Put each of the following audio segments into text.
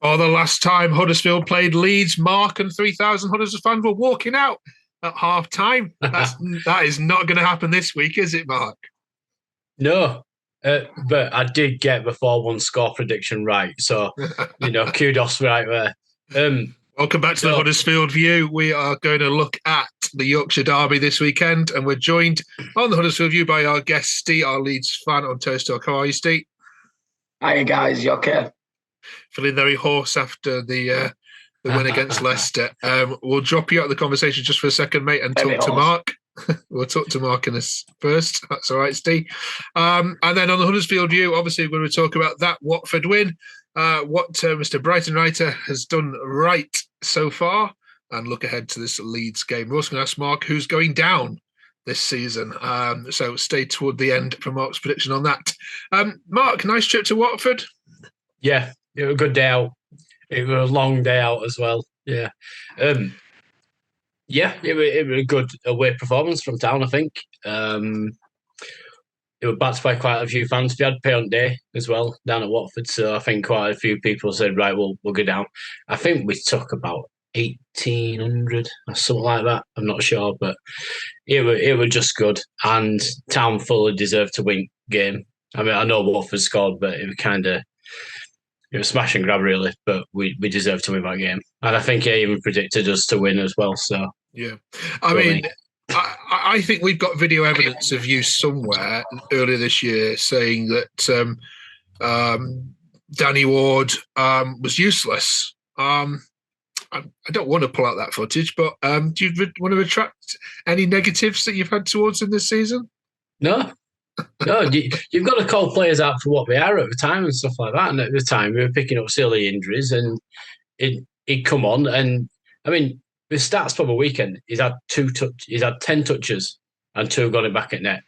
Oh, the last time Huddersfield played Leeds, Mark and 3,000 Huddersfield fans were walking out at half time. That is not going to happen this week, is it, Mark? No, but I did get the 4-1 score prediction right. So, kudos right there. Welcome back to the Huddersfield View. We are going to look at the Yorkshire Derby this weekend, and we're joined on the Huddersfield View by our guest, Steve, our Leeds fan on Toast Talk. How are you, Steve? Hi, guys. You okay? Feeling very hoarse after the win against Leicester. We'll drop you out of the conversation just for a second, mate, and talk to Mark. We'll talk to Mark in this first. That's all right, Steve. And then on the Huddersfield View, obviously, we're going to talk about that Watford win, what Mr. Breitenreiter has done right so far, and look ahead to this Leeds game. We're also going to ask Mark who's going down this season. So stay toward the end for Mark's prediction on that. Mark, nice trip to Watford. Yeah, it was a good day out. It was a long day out as well. Yeah. It was a good away performance from Town, I think. It was backed by quite a few fans. We had pay on day as well down at Watford, so I think quite a few people said, right, we'll go down. I think we took about 1,800 or something like that. I'm not sure, but it was just good. And Town fully deserved to win game. I mean, I know Watford scored, but it was smash and grab, really, but we deserved to win that game. And I think he even predicted us to win as well. So yeah. I think we've got video evidence of you somewhere earlier this year saying that Danny Ward was useless. I don't want to pull out that footage, but do you want to retract any negatives that you've had towards him this season? No, you've got to call players out for what they are at the time and stuff like that. And at the time, we were picking up silly injuries, and he'd come on. And I mean, the stats from the weekend: he's had 10 touches, and 2 got it back at net.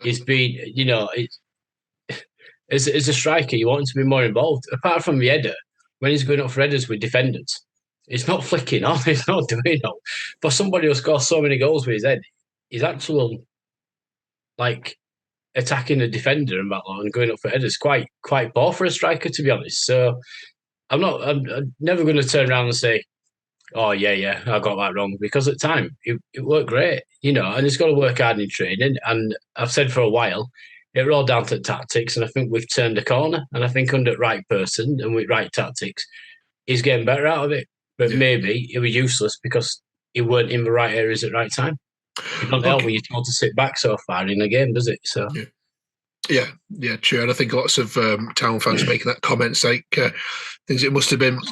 He's been, as a striker, you want him to be more involved. Apart from the header, when he's going up for headers with defenders, it's not flicking on. It's not doing it. For somebody who scores so many goals with his head, he's actually attacking a defender and that lot and going up for headers quite poor for a striker, to be honest. So I'm never going to turn around and say, oh yeah, I got that wrong, because at the time it worked great, and he's got to work hard in training. And I've said for a while, it all down to tactics, and I think we've turned a corner. And I think under the right person and with right tactics, he's getting better out of it. But maybe it was useless because he weren't in the right areas at the right time. It doesn't help when you're told to sit back so far in a game, does it? So. Yeah, true. And I think lots of Town fans making that comment, saying things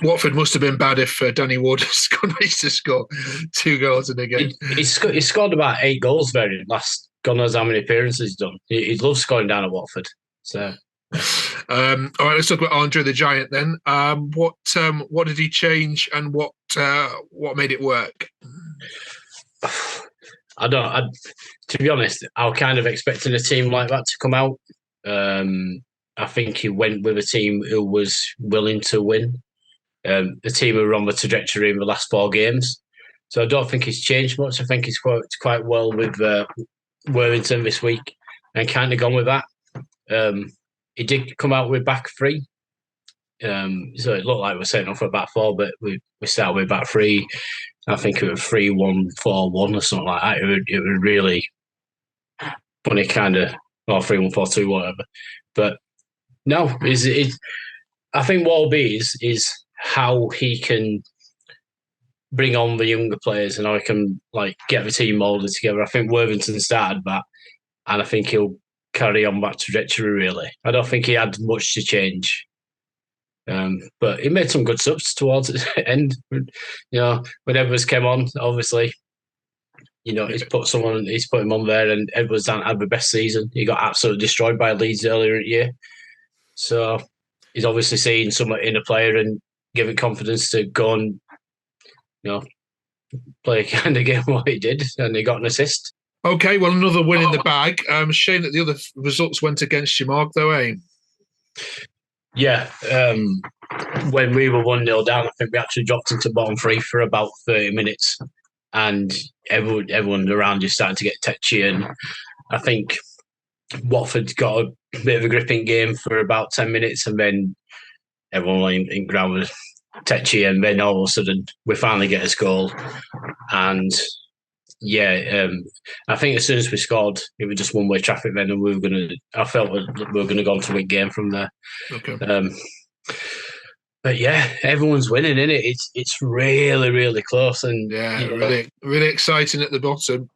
Watford must have been bad if Danny Ward managed to score 2 goals in a game. He scored about 8 goals there in last, God knows how many appearances he's done. He loves scoring down at Watford. So. All right, let's talk about Andre the Giant then. What did he change, and what made it work? To be honest, I was kind of expecting a team like that to come out. I think he went with a team who was willing to win. A team who were on the trajectory in the last 4 games. So I don't think he's changed much. I think he's worked quite well with Worthington this week and kind of gone with that. He did come out with back 3. So it looked like we're setting off for a back 4, but we started with back 3. I think it was 3-1-4-1 or something like that. It was really funny, kind of, or 3-1-4-2, whatever. But no, I think what will be is how he can bring on the younger players and how he can get the team molded together. I think Worthington started that, and I think he'll carry on that trajectory, really. I don't think he had much to change. But he made some good subs towards the end. When Edwards came on, obviously, he's put him on there, and Edwards hadn't had the best season. He got absolutely destroyed by Leeds earlier in the year. So he's obviously seeing something in a player and giving confidence to go and, play a kind of game what he did, and he got an assist. Okay, well, another win in the bag. Shame that the other results went against you, Mark, though, eh? Yeah, when we were 1-0 down, I think we actually dropped into bottom 3 for about 30 minutes, and everyone around you started to get touchy. And I think Watford got a bit of a gripping game for about 10 minutes, and then everyone in ground was tetchy, and then all of a sudden we finally get a goal. And I think as soon as we scored, it was just one-way traffic then, and I felt we were going to go on to win game from there. Okay. But yeah, everyone's winning, isn't it? It's really, really close, and really, really exciting at the bottom.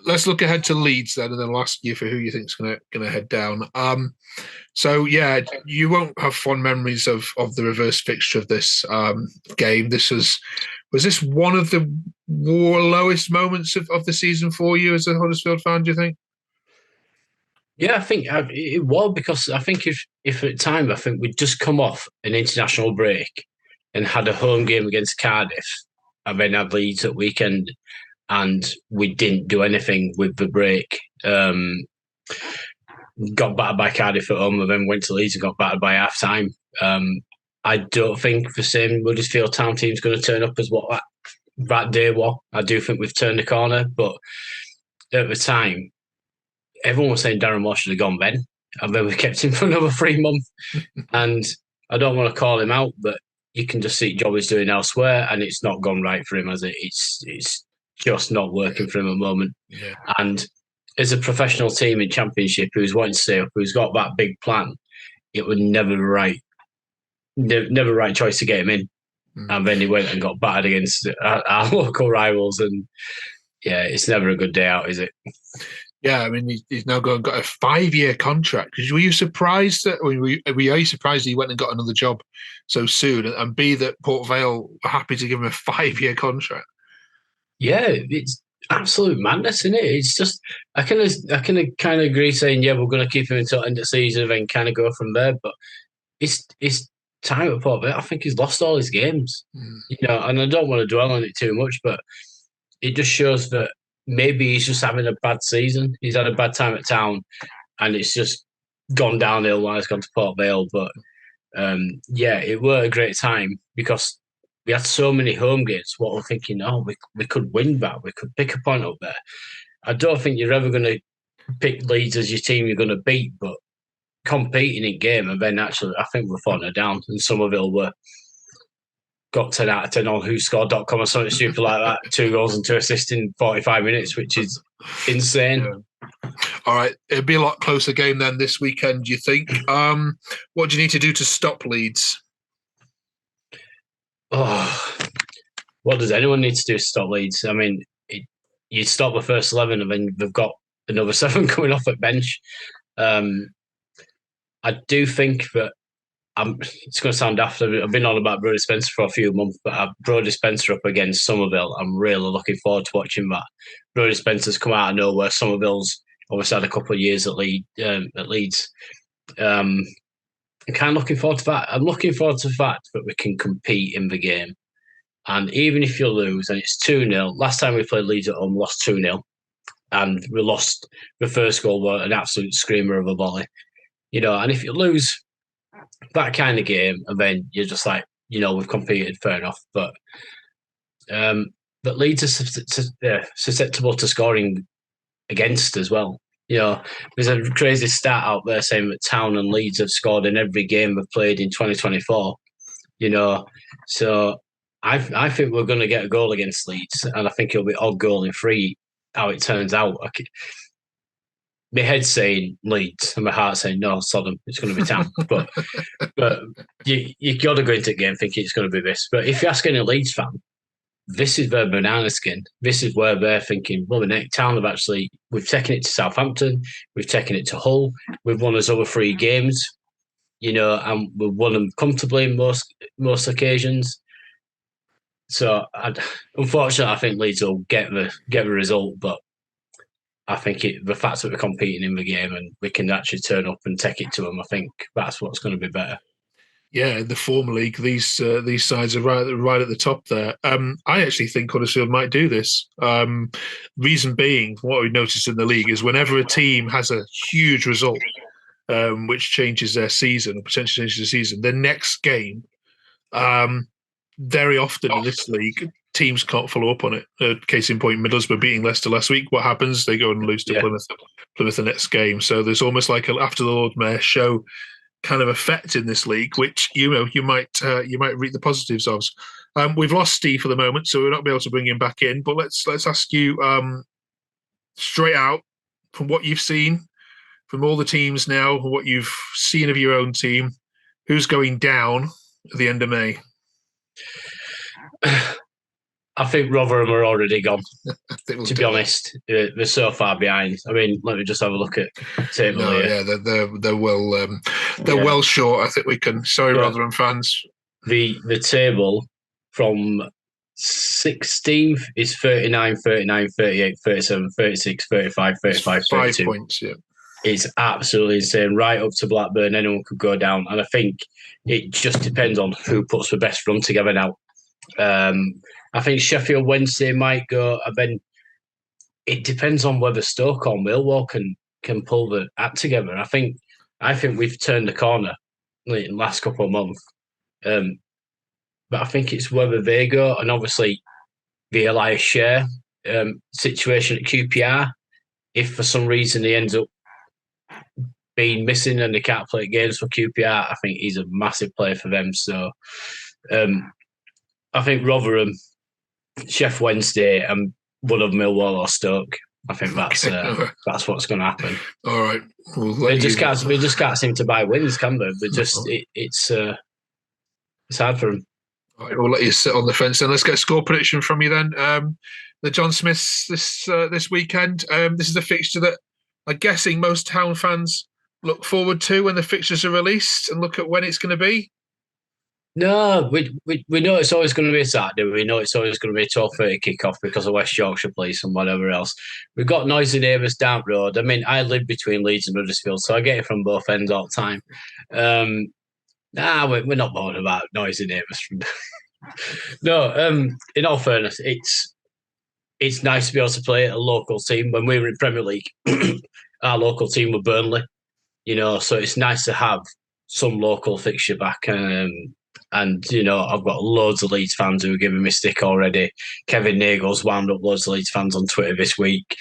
Let's look ahead to Leeds then, and then I'll ask you for who you think's going to head down. So yeah, you won't have fond memories of the reverse fixture of this game. Was this one of the lowest moments of the season for you as a Huddersfield fan, do you think? Yeah, I think it was, because I think if at the time, I think we'd just come off an international break and had a home game against Cardiff, and then had Leeds at weekend, and we didn't do anything with the break. Got battered by Cardiff at home, and then went to Leeds and got battered by half time. I don't think the same Huddersfield Town team's going to turn up as what that day was. I do think we've turned the corner, but at the time, everyone was saying Darren Moore should have gone then, and then we kept him for another 3 months. And I don't want to call him out, but you can just see what job he's doing elsewhere, and it's not gone right for him, has it? It's just not working for him at the moment. Yeah. And as a professional team in Championship who's wanting to stay up, who's got that big plan, it was never the right choice to get him in. And then he went and got battered against our local rivals, and yeah, it's never a good day out, is it? Yeah, I mean, he's now got a 5-year contract. Were you surprised that? Were you surprised that he went and got another job so soon, and B, that Port Vale were happy to give him a 5-year contract? Yeah, it's absolute madness, isn't it? It's just I can kind of agree saying, yeah, we're going to keep him until end of season and then kind of go from there. But it's time at Port Vale. I think he's lost all his games, and I don't want to dwell on it too much, but it just shows that maybe he's just having a bad season. He's had a bad time at Town, and it's just gone downhill while he's gone to Port Vale. But it were a great time because we had so many home games. What we're thinking, we could win that. We could pick a point up there. I don't think you're ever going to pick Leeds as your team you're going to beat, but competing in game, and then actually, I think we're falling down. And Somerville got 10 out of 10 on whoscored.com or something stupid like that. 2 goals and 2 assists in 45 minutes, which is insane. Yeah. All right. It'll be a lot closer game then this weekend, do you think? What do you need to do to stop Leeds? What does anyone need to do to stop Leeds? I mean, you stop the first 11 and then they've got another 7 coming off at bench. I do think that it's going to sound daft. I've been on about Brody Spencer for a few months, but Brody Spencer up against Somerville, I'm really looking forward to watching that. Brody Spencer's come out of nowhere. Somerville's obviously had a couple of years at Leeds. I'm kind of looking forward to that. I'm looking forward to the fact that we can compete in the game. And even if you lose, and it's 2-0, last time we played Leeds at home, we lost 2-0. And we lost the first goal, an absolute screamer of a volley. And if you lose that kind of game, and then you're just like, we've competed, fair enough. But Leeds are susceptible to scoring against as well. There's a crazy stat out there saying that Town and Leeds have scored in every game they've played in 2024. So I think we're going to get a goal against Leeds, and I think it'll be odd goal in 3. How it turns out, my head's saying Leeds and my heart's saying no, Sodom. It's going to be Town. but you got to go into the game thinking it's going to be this. But if you ask any Leeds fan, this is their banana skin. This is where they're thinking, well, the Town have we've taken it to Southampton, we've taken it to Hull, we've won us over 3 games, and we've won them comfortably in most occasions. So, unfortunately, I think Leeds will get the result, but I think the fact that we're competing in the game and we can actually turn up and take it to them, I think that's what's going to be better. Yeah, in the former league, these sides are right at the top there. I actually think Huddersfield might do this. Reason being, what we noticed in the league is whenever a team has a huge result, which changes their season or potentially changes the season, the next game, very often in this league, teams can't follow up on it. Case in point, Middlesbrough beating Leicester last week. What happens? They go and lose to Plymouth the next game. So there's almost like after the Lord Mayor show, kind of effect in this league, which you might reap the positives of. We've lost Steve for the moment, so we're not be able to bring him back in. But let's ask you straight out, from what you've seen from all the teams now, what you've seen of your own team, who's going down at the end of May? I think Rotherham are already gone. To be honest, they're so far behind. I mean, let me just have a look at the table here. Yeah, they're well short. I think we can. Sorry, Rotherham fans. The table from 16th is 39, 39, 38, 37, 36, 35, 35, 32. 5 points, yeah. It's absolutely insane. Right up to Blackburn, anyone could go down. And I think it just depends on who puts the best run together now. I think Sheffield Wednesday might go, and then it depends on whether Stoke or Millwall can pull the act together. I think we've turned the corner in the last couple of months. But I think it's whether they go, and obviously the Elias Share situation at QPR, if for some reason he ends up being missing and they can't play games for QPR, I think he's a massive player for them. So I think Rotherham, Sheff Wednesday, and one of Millwall or Stoke. I think that's what's going to happen. All right, we just can't seem to buy wins, can they? It's hard for them. All right, we'll let you sit on the fence then. Let's get a score prediction from you then. The John Smiths this weekend. This is a fixture that I'm guessing most Town fans look forward to when the fixtures are released and look at when it's going to be. No, we know it's always going to be a Saturday. We know it's always going to be a 12:30 kickoff because of West Yorkshire Police and whatever else. We've got noisy neighbours down the road. I mean, I live between Leeds and Huddersfield, so I get it from both ends all the time. We're not bothered about noisy neighbours. No, in all fairness, it's nice to be able to play at a local team. When we were in Premier League, our local team were Burnley, so it's nice to have some local fixture back. And, I've got loads of Leeds fans who are giving me stick already. Kevin Nagel's wound up loads of Leeds fans on Twitter this week.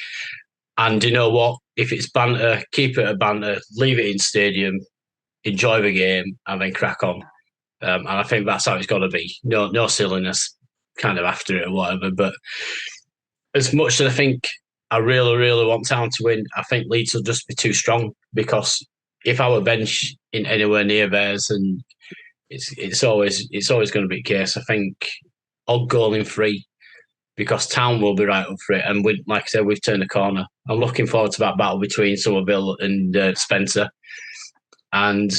And you know what? If it's banter, keep it a banter, leave it in stadium, enjoy the game, and then crack on. And I think that's how it's got to be. No silliness kind of after it or whatever. But as much as I think I really, really want Town to win, I think Leeds will just be too strong, because if our bench in anywhere near theirs, and it's always going to be the case. I think odd goal in 3, because Town will be right up for it. And like I said, we've turned the corner. I'm looking forward to that battle between Somerville and Spencer. And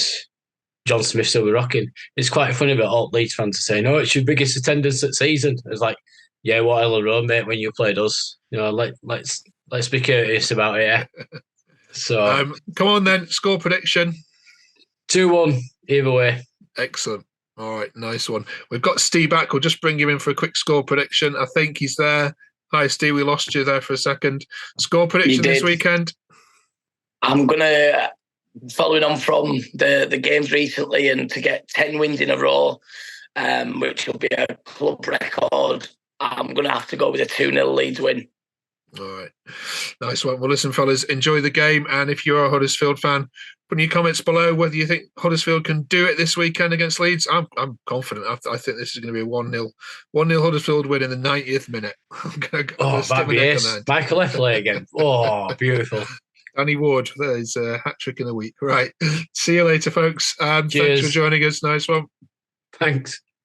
John Smith still be rocking. It's quite funny that all Leeds fans are saying, "Oh, it's your biggest attendance at season." It's like, yeah, what hell of a road, mate, when you played us. Let's be courteous about it. Yeah? So come on then, score prediction. 2-1 either way. Excellent. All right, nice one. We've got Steve back. We'll just bring him in for a quick score prediction. I think he's there. Hi, Steve. We lost you there for a second. Score prediction this weekend. I'm gonna, following on from the games recently, and to get 10 wins in a row, which will be a club record, I'm gonna have to go with a 2-0 Leeds win. All right. Nice one. Well, listen, fellas, enjoy the game. And if you are a Huddersfield fan, put in your comments below whether you think Huddersfield can do it this weekend against Leeds. I'm confident. I think this is going to be a 1-0 Huddersfield win in the 90th minute. I'm going to that'd be ace. Michael Effley again. Oh, beautiful. Danny Ward, that is a hat-trick in a week. Right. See you later, folks. Thanks for joining us. Nice one. Thanks.